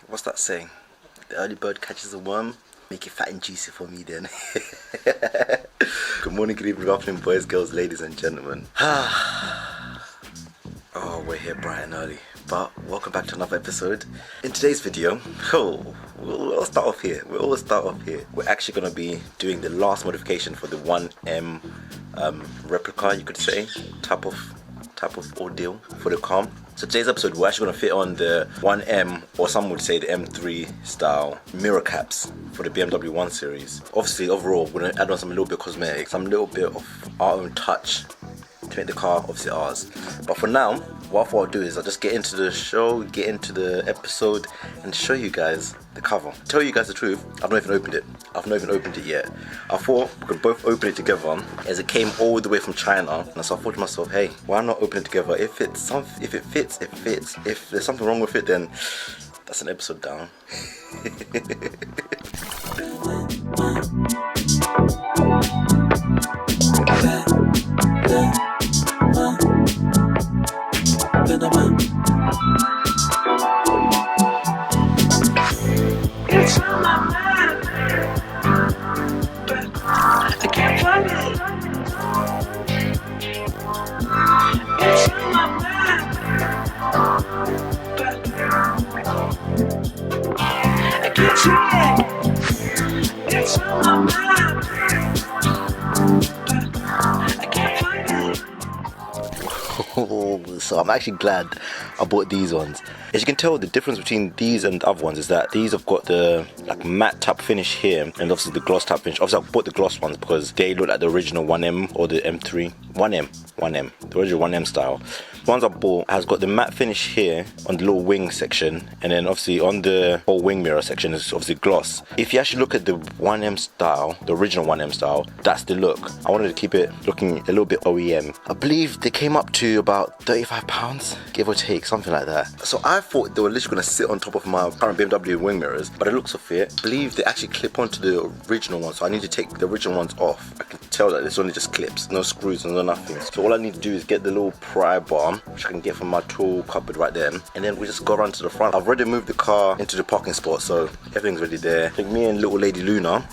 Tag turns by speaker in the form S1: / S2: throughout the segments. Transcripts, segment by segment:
S1: What's that saying? The early bird catches the worm. Make it fat and juicy for me then. Good morning, good evening, good afternoon, boys, girls, ladies and gentlemen. Oh, we're here bright and early. But welcome back to another episode. In today's video, we'll start off here. We'll always start off here. We're actually going to be doing the last modification for the 1M replica, you could say, type of ordeal for the car. So today's episode, we're actually going to fit on the 1M, or some would say the M3 style mirror caps for the BMW 1 Series. Obviously, overall, we're going to add on some little bit of cosmetics, some little bit of our own touch to make the car obviously ours. But for now, what I thought I'd do is I'll just get into the show, get into the episode, and show you guys the cover. Tell you guys the truth, I've not even opened it. I've not even opened it yet. I thought we could both open it together, as it came all the way from China. And so I thought to myself, hey, why not open it together? If it fits, it fits. If there's something wrong with it, then that's an episode down.
S2: It's on my mind, but I can't find it. It's on my mind, but I can't see it. It's on my mind, but I can't find it.
S1: So I'm actually glad I bought these ones. As you can tell, the difference between these and the other ones is that these have got the like matte type finish here, and obviously the gloss type finish. Obviously I bought the gloss ones because they look like the original 1M or the M3 1M, the original 1M style. The ones I bought has got the matte finish here on the little wing section, and then obviously on the whole wing mirror section is obviously gloss. If you actually look at the 1M style, the original 1M style, that's the look. I wanted to keep it looking a little bit OEM. I believe they came up to about £35, give or take, something like that. So I thought they were literally going to sit on top of my current BMW wing mirrors, but it looks of it, I believe they actually clip onto the original ones, so I need to take the original ones off. I can tell that it's only just clips, no screws, no nothing. So all I need to do is get the little pry bar, which I can get from my tool cupboard right there, and then we just go around to the front. I've already moved the car into the parking spot, so everything's ready there. I think me and little lady Luna,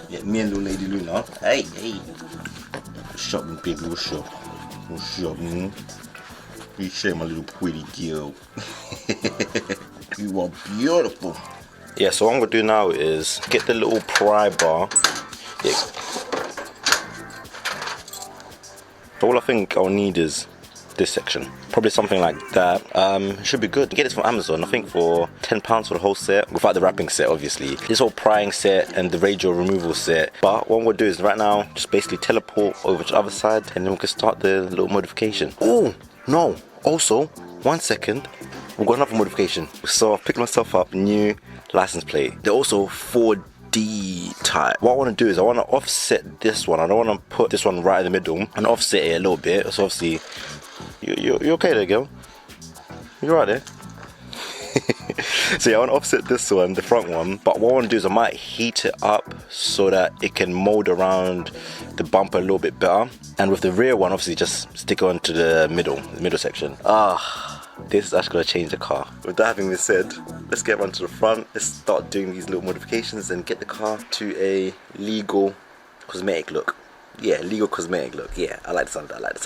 S1: hey, what's up, baby, what's up, you say my little pretty girl. You are beautiful. Yeah, so what I'm gonna do now is get the little pry bar. Yeah. All I think I'll need is this section, probably something like that. Should be good. Get this from Amazon, I think for £10 for the whole set, without the wrapping set obviously. This whole prying set and the radio removal set. But what I'm gonna do is right now just basically teleport over to the other side, and then we can start the little modification. Oh no, also 1 second, we've got another modification. So I've picked myself up a new license plate. They're also 4D type. What I want to do is I want to offset this one. I don't want to put this one right in the middle and offset it a little bit. So obviously, you okay there, girl? You right there? So yeah, I want to offset this one, the front one, but what I want to do is I might heat it up so that it can mold around the bumper a little bit better, and with the rear one obviously just stick it onto the middle section. This is actually going to change the car. With that having been said, let's get around to the front, let's start doing these little modifications and get the car to a legal cosmetic look. Yeah, legal cosmetic look. Yeah, I like the sound of that,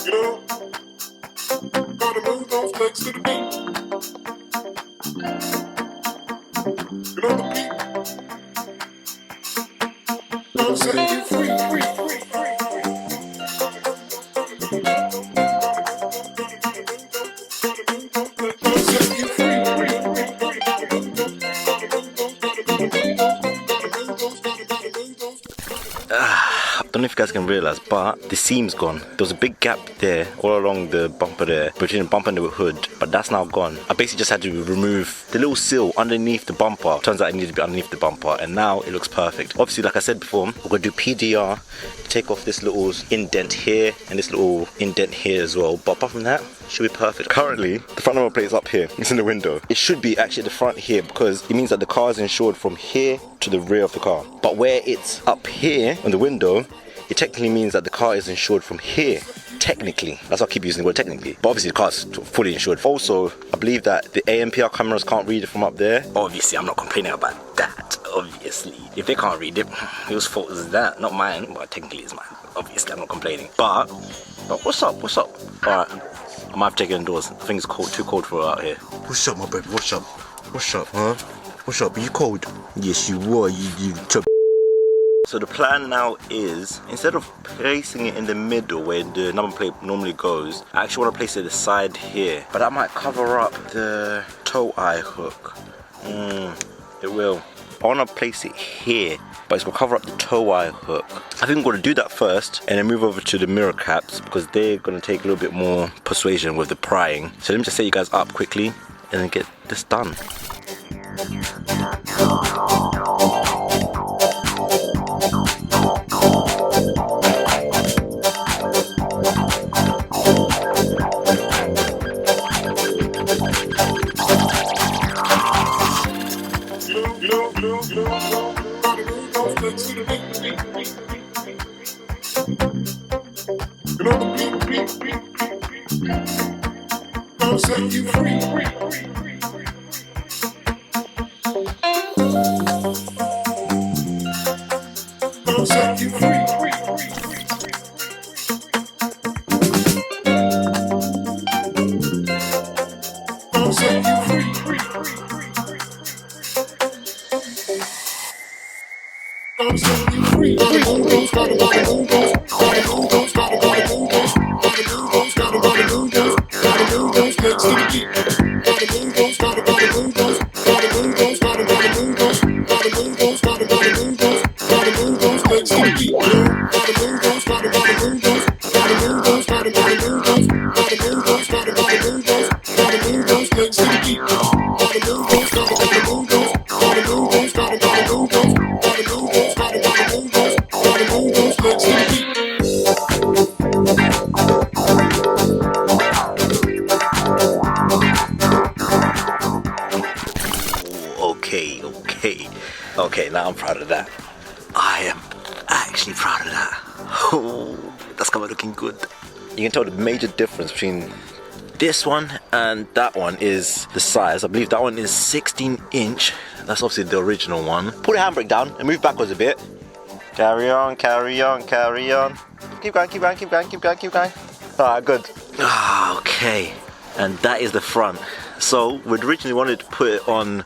S3: You know, gotta move those legs to the beat. You know the beat. Gonna set you free. Gonna set you free.
S1: I don't know if you guys can realize, but the seam's gone. There was a big gap there all along the bumper there, between the bumper and the hood, but that's now gone. I basically just had to remove the little seal underneath the bumper. Turns out it needed to be underneath the bumper, and now it looks perfect. Obviously, like I said before, we're gonna do PDR, take off this little indent here and this little indent here as well, but apart from that, it should be perfect. Currently, the front number plate is up here, it's in the window. It should be actually at the front here, because it means that the car is insured from here to the rear of the car. But where it's up here on the window, it technically means that the car is insured from here. Technically, that's why I keep using the word technically, but obviously the car's fully insured. Also, I believe that the ANPR cameras can't read it from up there. Obviously, I'm not complaining about that. Obviously, if they can't read it, whose fault is that? Not mine. Well, technically it's mine. Obviously, I'm not complaining. But what's up? What's up? All right, I might have to take it indoors. I think it's cold, too cold for out here. What's up, my baby? What's up? What's up, huh? What's up? Are you cold? Yes, you are. You chub. So the plan now is, instead of placing it in the middle where the number plate normally goes, I actually want to place it the side here. But that might cover up the toe eye hook. It will. I want to place it here, but it's going to cover up the toe eye hook. I think I'm going to do that first and then move over to the mirror caps because they're going to take a little bit more persuasion with the prying. So let me just set you guys up quickly and then get this done.
S3: I'll set you free. I'll set you free. I'll set you free. I'll set you free.
S1: Okay, now I'm proud of that. I am actually proud of that. Oh, that's coming looking good. You can tell the major difference between this one and that one is the size. I believe that one is 16 inch. That's obviously the original one. Pull the handbrake down and move backwards a bit. Carry on, carry on, carry on. Keep going, keep going, keep going, keep going, keep going. Alright, good. Okay, and that is the front. So we'd originally wanted to put it on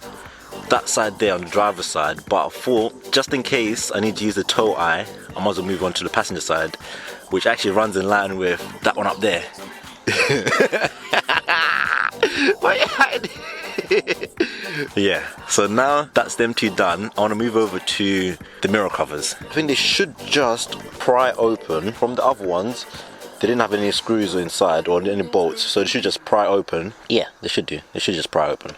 S1: that side there on the driver's side, but I thought just in case I need to use the toe eye, I might as well move on to the passenger side, which actually runs in line with that one up there. Yeah, so now that's them two done, I want to move over to the mirror covers. I think they should just pry open. From the other ones, they didn't have any screws inside or any bolts, so they should just pry open. Yeah, they should do. They should just pry open.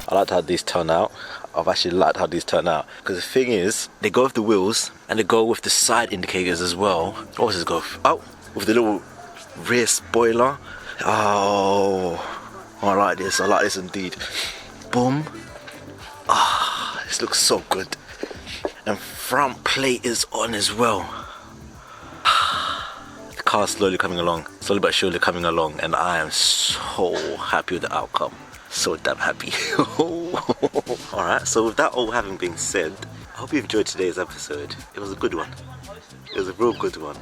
S1: I liked how these turn out. I've actually liked how these turn out because the thing is, they go with the wheels and they go with the side indicators as well. What does this go? Oh, with the little rear spoiler. Oh, I like this. I like this indeed. Boom. Ah, this looks so good. And front plate is on as well. The car's slowly coming along, slowly but surely coming along, and I am so happy with the outcome. So damn happy. Alright, so with that all having been said, I hope you enjoyed today's episode. It was a good one. It was a real good one.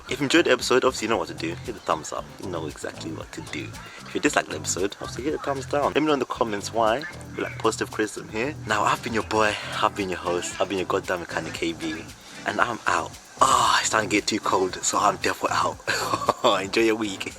S1: If you enjoyed the episode, obviously you know what to do. Hit the thumbs up. You know exactly what to do. If you dislike the episode, obviously hit the thumbs down. Let me know in the comments why. We like positive criticism here. Now, I've been your boy, I've been your host, I've been your goddamn mechanic KB, and I'm out. It's starting to get too cold, so I'm definitely out. Enjoy your week.